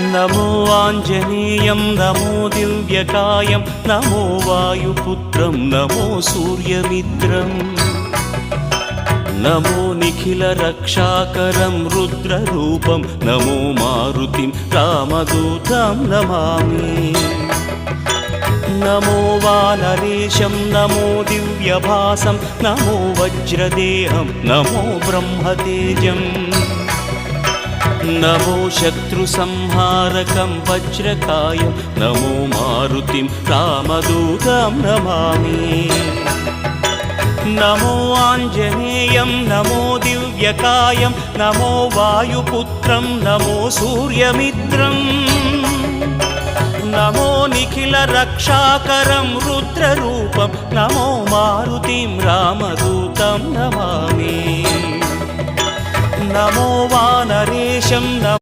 नमो आञ्जनेयं नमो दिव्यकायं नमो वायुपुत्रं नमो सूर्यमित्रम् नमो निखिलरक्षाकरं रुद्ररूपं नमो मारुतिं रामदूतं Namami नमो वानरेशं नमो दिव्यभासं नमो वज्रदेहं नमो ब्रह्मतेजम् नमो शत्रुसंहारकं वज्रकायं नमो मारुतिं रामदूतं Namami नमो आञ्जनेयं नमो दिव्यकायं नमो वायुपुत्रं नमो सूर्यमित्रम् नमो निखिलरक्षाकरं रुद्ररूपं नमो मारुतिं रामदूतं Namami नमो वानरेशं